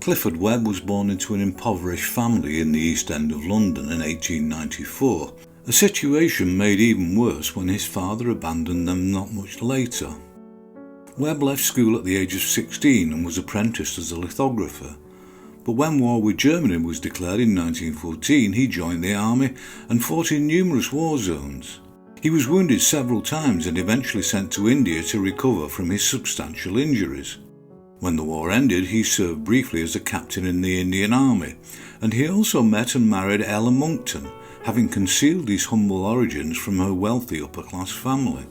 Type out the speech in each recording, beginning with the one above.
Clifford Webb was born into an impoverished family in the East End of London in 1894, a situation made even worse when his father abandoned them not much later. Webb left school at the age of 16 and was apprenticed as a lithographer, but when war with Germany was declared in 1914, he joined the army and fought in numerous war zones. He was wounded several times and eventually sent to India to recover from his substantial injuries. When the war ended, he served briefly as a captain in the Indian Army, and he also met and married Ella Monckton, having concealed his humble origins from her wealthy upper-class family.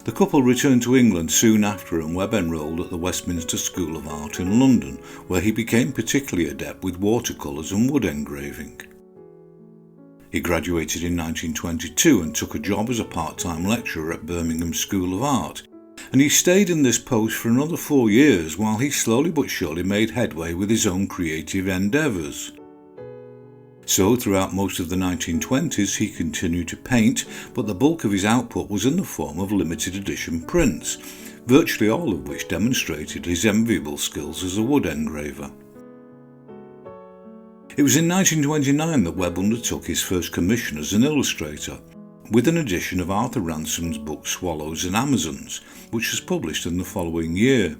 The couple returned to England soon after, and Webb enrolled at the Westminster School of Art in London, where he became particularly adept with watercolours and wood engraving. He graduated in 1922 and took a job as a part-time lecturer at Birmingham School of Art, and he stayed in this post for another 4 years while he slowly but surely made headway with his own creative endeavours. So throughout most of the 1920s he continued to paint, but the bulk of his output was in the form of limited edition prints, virtually all of which demonstrated his enviable skills as a wood engraver. It was in 1929 that Webb undertook his first commission as an illustrator, with an edition of Arthur Ransom's book Swallows and Amazons, which was published in the following year.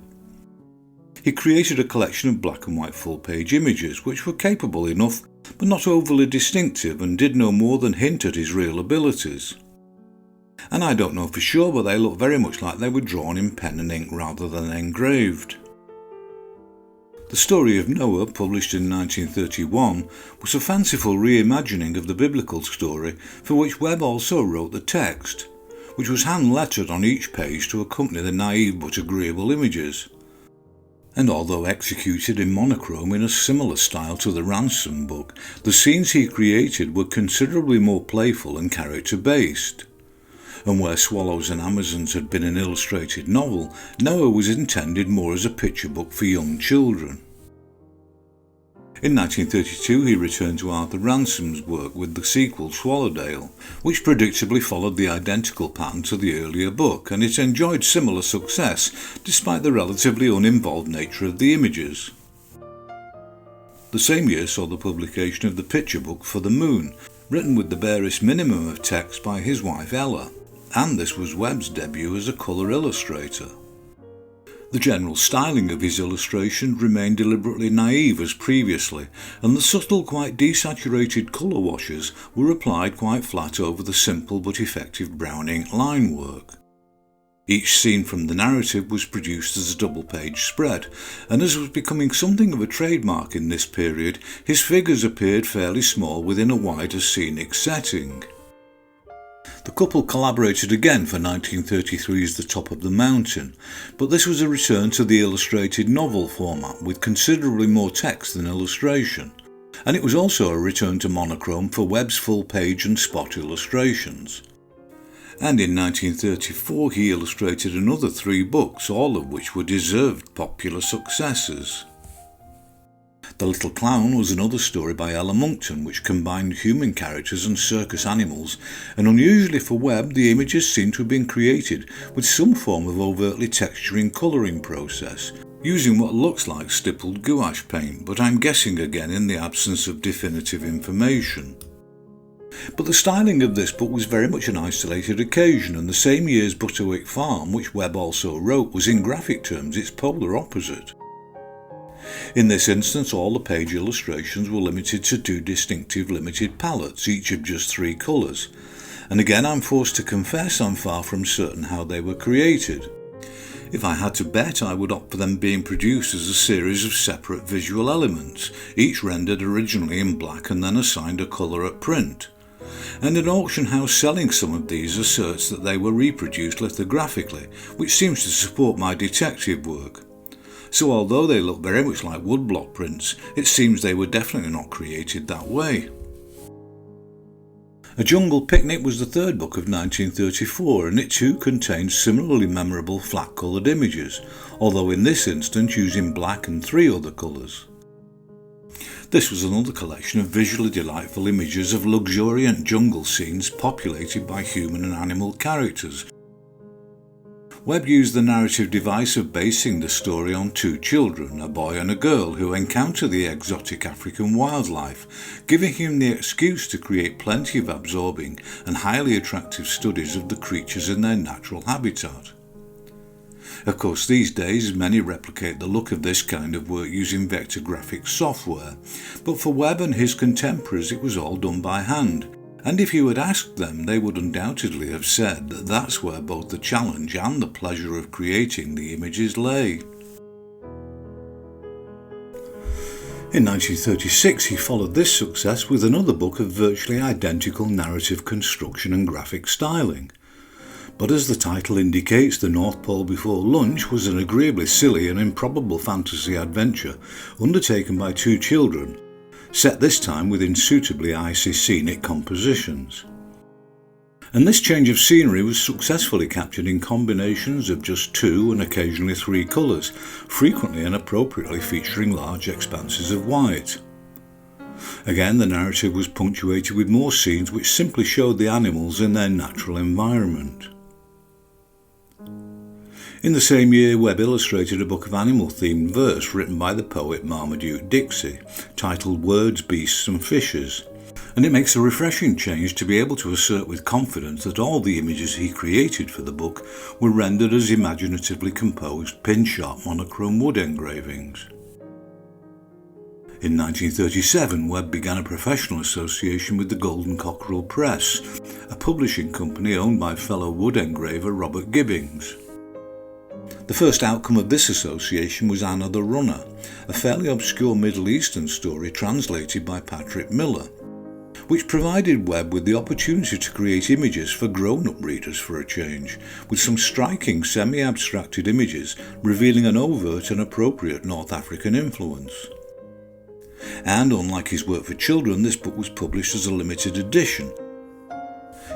He created a collection of black and white full-page images which were capable enough but not overly distinctive and did no more than hint at his real abilities. And I don't know for sure, but they look very much like they were drawn in pen and ink rather than engraved. The Story of Noah, published in 1931, was a fanciful reimagining of the biblical story, for which Webb also wrote the text, which was hand-lettered on each page to accompany the naive but agreeable images. And although executed in monochrome in a similar style to the Ransom book, the scenes he created were considerably more playful and character-based. And where Swallows and Amazons had been an illustrated novel, Noah was intended more as a picture book for young children. In 1932 he returned to Arthur Ransom's work with the sequel Swallowdale, which predictably followed the identical pattern to the earlier book, and it enjoyed similar success despite the relatively uninvolved nature of the images. The same year saw the publication of the picture book For the Moon, written with the barest minimum of text by his wife Ella, and this was Webb's debut as a colour illustrator. The general styling of his illustrations remained deliberately naive as previously, and the subtle, quite desaturated colour washes were applied quite flat over the simple but effective brown ink line work. Each scene from the narrative was produced as a double-page spread, and as was becoming something of a trademark in this period, his figures appeared fairly small within a wider scenic setting. The couple collaborated again for 1933's The Top of the Mountain, but this was a return to the illustrated novel format with considerably more text than illustration, and it was also a return to monochrome for Webb's full-page and spot illustrations. And in 1934 he illustrated another 3 books, all of which were deserved popular successes. The Little Clown was another story by Ella Monckton which combined human characters and circus animals, and unusually for Webb the images seem to have been created with some form of overtly texturing colouring process, using what looks like stippled gouache paint, but I'm guessing again in the absence of definitive information. But the styling of this book was very much an isolated occasion, and the same year's Butterwick Farm, which Webb also wrote, was in graphic terms its polar opposite. In this instance, all the page illustrations were limited to 2 distinctive limited palettes, each of just 3 colours, and again I'm forced to confess I'm far from certain how they were created. If I had to bet, I would opt for them being produced as a series of separate visual elements, each rendered originally in black and then assigned a colour at print. And an auction house selling some of these asserts that they were reproduced lithographically, which seems to support my detective work. So although they look very much like woodblock prints, it seems they were definitely not created that way. A Jungle Picnic was the 3rd book of 1934, and it too contains similarly memorable flat-coloured images, although in this instance using black and 3 other colours. This was another collection of visually delightful images of luxuriant jungle scenes populated by human and animal characters, Webb used the narrative device of basing the story on two children, a boy and a girl, who encounter the exotic African wildlife, giving him the excuse to create plenty of absorbing and highly attractive studies of the creatures in their natural habitat. Of course, these days many replicate the look of this kind of work using vector graphics software, but for Webb and his contemporaries it was all done by hand. And if you had asked them, they would undoubtedly have said that that's where both the challenge and the pleasure of creating the images lay. In 1936 he followed this success with another book of virtually identical narrative construction and graphic styling. But as the title indicates, The North Pole Before Lunch was an agreeably silly and improbable fantasy adventure undertaken by two children, set this time within suitably icy scenic compositions. And this change of scenery was successfully captured in combinations of just two and occasionally three colours, frequently and appropriately featuring large expanses of white. Again, the narrative was punctuated with more scenes which simply showed the animals in their natural environment. In the same year, Webb illustrated a book of animal-themed verse written by the poet Marmaduke Dixie, titled Words, Beasts and Fishes, and it makes a refreshing change to be able to assert with confidence that all the images he created for the book were rendered as imaginatively composed pin-sharp monochrome wood engravings. In 1937, Webb began a professional association with the Golden Cockerel Press, a publishing company owned by fellow wood engraver Robert Gibbings. The first outcome of this association was Anna the Runner, a fairly obscure Middle Eastern story translated by Patrick Miller, which provided Webb with the opportunity to create images for grown-up readers for a change, with some striking semi-abstracted images revealing an overt and appropriate North African influence. And unlike his work for children, this book was published as a limited edition.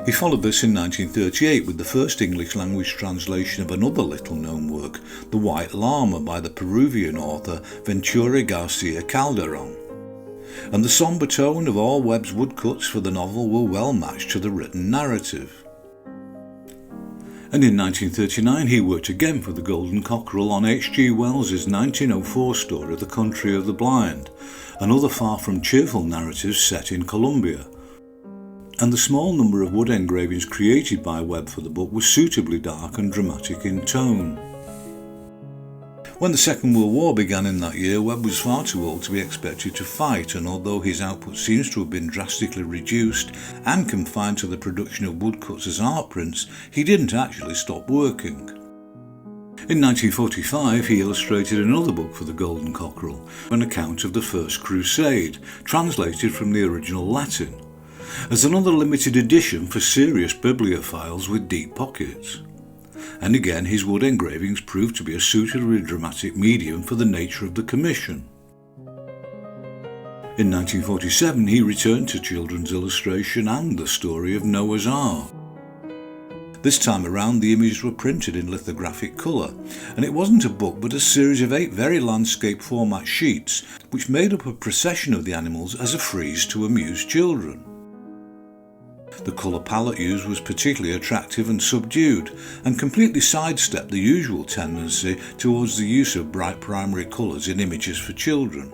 He followed this in 1938 with the first English-language translation of another little-known work, The White Llama by the Peruvian author Ventura Garcia Calderon. And the sombre tone of all Webb's woodcuts for the novel were well matched to the written narrative. And in 1939 he worked again for the Golden Cockerel on H.G. Wells's 1904 story The Country of the Blind, another far from cheerful narrative set in Colombia. And the small number of wood engravings created by Webb for the book was suitably dark and dramatic in tone. When the Second World War began in that year, Webb was far too old to be expected to fight, and although his output seems to have been drastically reduced and confined to the production of woodcuts as art prints, he didn't actually stop working. In 1945 he illustrated another book for the Golden Cockerel, an account of the First Crusade, translated from the original Latin, as another limited edition for serious bibliophiles with deep pockets. And again his wood engravings proved to be a suitably dramatic medium for the nature of the commission. In 1947 he returned to children's illustration and the story of Noah's Ark. This time around the images were printed in lithographic colour, and it wasn't a book but a series of 8 very landscape format sheets which made up a procession of the animals as a frieze to amuse children. The colour palette used was particularly attractive and subdued, and completely sidestepped the usual tendency towards the use of bright primary colours in images for children.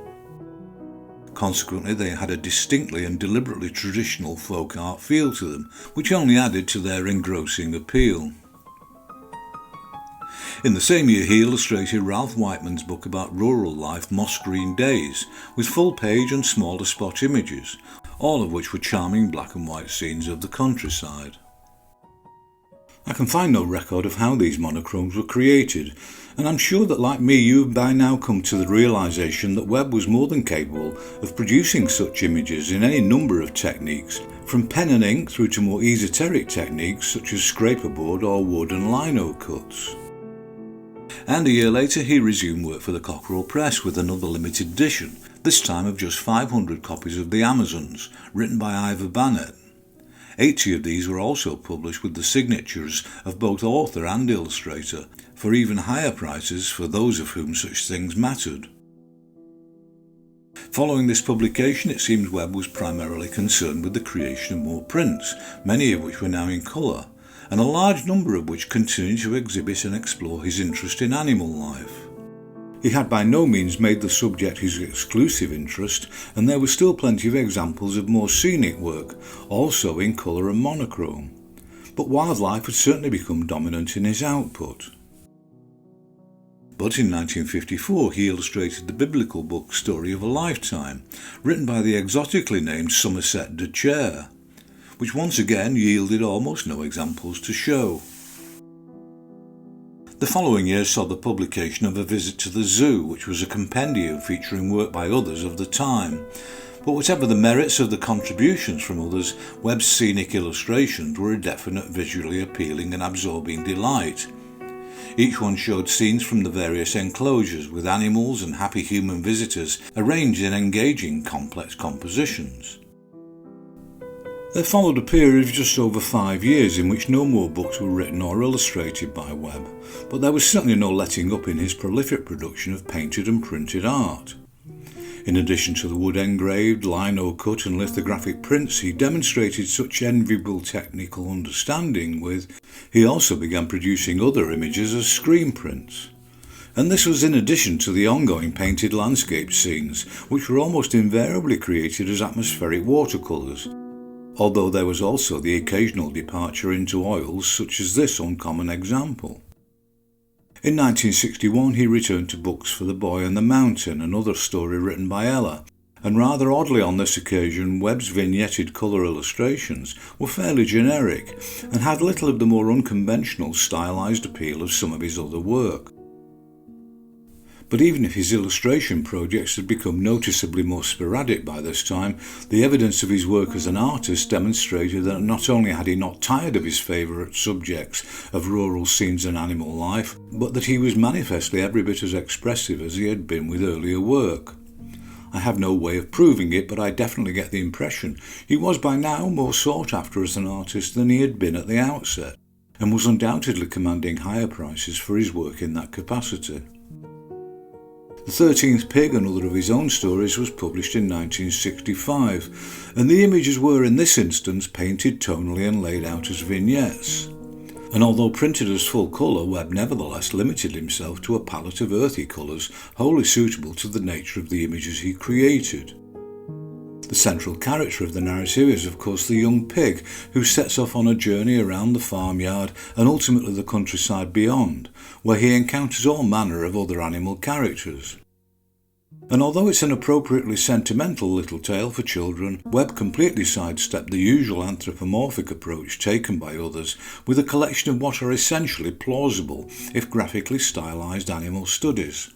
Consequently, they had a distinctly and deliberately traditional folk art feel to them, which only added to their engrossing appeal. In the same year he illustrated Ralph Whiteman's book about rural life, Moss Green Days, with full page and smaller spot images, all of which were charming black and white scenes of the countryside. I can find no record of how these monochromes were created, and I'm sure that like me you have by now come to the realisation that Webb was more than capable of producing such images in any number of techniques, from pen and ink through to more esoteric techniques such as scraperboard or wood and lino cuts. And a year later he resumed work for the Cockerel Press with another limited edition, this time of just 500 copies of The Amazons, written by Ivor Bannett. 80 of these were also published with the signatures of both author and illustrator, for even higher prices for those of whom such things mattered. Following this publication, it seems Webb was primarily concerned with the creation of more prints, many of which were now in colour, and a large number of which continue to exhibit and explore his interest in animal life. He had by no means made the subject his exclusive interest, and there were still plenty of examples of more scenic work, also in colour and monochrome. But wildlife had certainly become dominant in his output. But in 1954 he illustrated the biblical book Story of a Lifetime, written by the exotically named Somerset de Chair, which once again yielded almost no examples to show. The following year saw the publication of A Visit to the Zoo, which was a compendium featuring work by others of the time. But whatever the merits of the contributions from others, Webb's scenic illustrations were a definite visually appealing and absorbing delight. Each one showed scenes from the various enclosures, with animals and happy human visitors arranged in engaging, complex compositions. There followed a period of just over 5 years in which no more books were written or illustrated by Webb, but there was certainly no letting up in his prolific production of painted and printed art. In addition to the wood engraved, lino cut and lithographic prints he demonstrated such enviable technical understanding with, he also began producing other images as screen prints. And this was in addition to the ongoing painted landscape scenes, which were almost invariably created as atmospheric watercolours, although there was also the occasional departure into oils such as this uncommon example. In 1961 he returned to books for The Boy and the Mountain, another story written by Ella, and rather oddly on this occasion Webb's vignetted colour illustrations were fairly generic and had little of the more unconventional stylised appeal of some of his other work. But even if his illustration projects had become noticeably more sporadic by this time, the evidence of his work as an artist demonstrated that not only had he not tired of his favourite subjects of rural scenes and animal life, but that he was manifestly every bit as expressive as he had been with earlier work. I have no way of proving it, but I definitely get the impression he was by now more sought after as an artist than he had been at the outset, and was undoubtedly commanding higher prices for his work in that capacity. The 13th Pig, another of his own stories, was published in 1965, and the images were in this instance painted tonally and laid out as vignettes. And although printed as full colour, Webb nevertheless limited himself to a palette of earthy colours wholly suitable to the nature of the images he created. The central character of the narrative is of course the young pig, who sets off on a journey around the farmyard and ultimately the countryside beyond, where he encounters all manner of other animal characters. And although it's an appropriately sentimental little tale for children, Webb completely sidestepped the usual anthropomorphic approach taken by others with a collection of what are essentially plausible, if graphically stylised animal studies.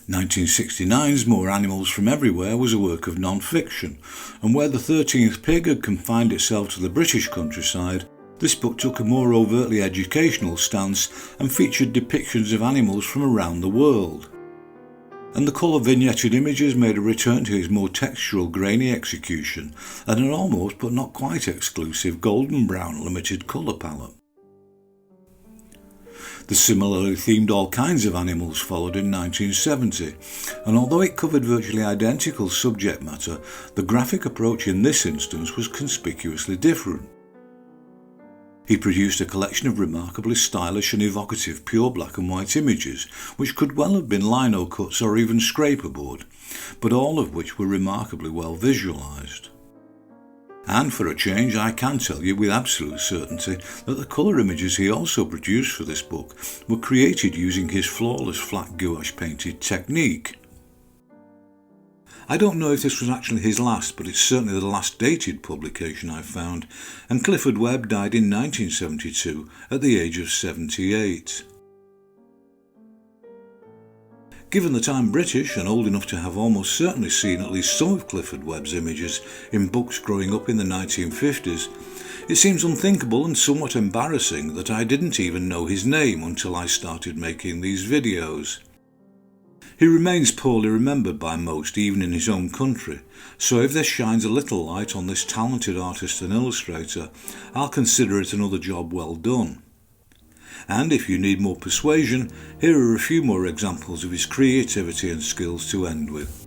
1969's More Animals from Everywhere was a work of non-fiction, and where the 13th Pig had confined itself to the British countryside, this book took a more overtly educational stance and featured depictions of animals from around the world. And the colour vignetted images made a return to his more textural grainy execution and an almost but not quite exclusive golden brown limited colour palette. The similarly themed All Kinds of Animals followed in 1970, and although it covered virtually identical subject matter, the graphic approach in this instance was conspicuously different. He produced a collection of remarkably stylish and evocative pure black and white images, which could well have been lino cuts or even scraperboard, but all of which were remarkably well visualised. And for a change, I can tell you with absolute certainty that the colour images he also produced for this book were created using his flawless flat gouache painted technique. I don't know if this was actually his last, but it's certainly the last dated publication I've found, and Clifford Webb died in 1972 at the age of 78. Given that I'm British and old enough to have almost certainly seen at least some of Clifford Webb's images in books growing up in the 1950s, it seems unthinkable and somewhat embarrassing that I didn't even know his name until I started making these videos. He remains poorly remembered by most, even in his own country, so if this shines a little light on this talented artist and illustrator, I'll consider it another job well done. And if you need more persuasion, here are a few more examples of his creativity and skills to end with.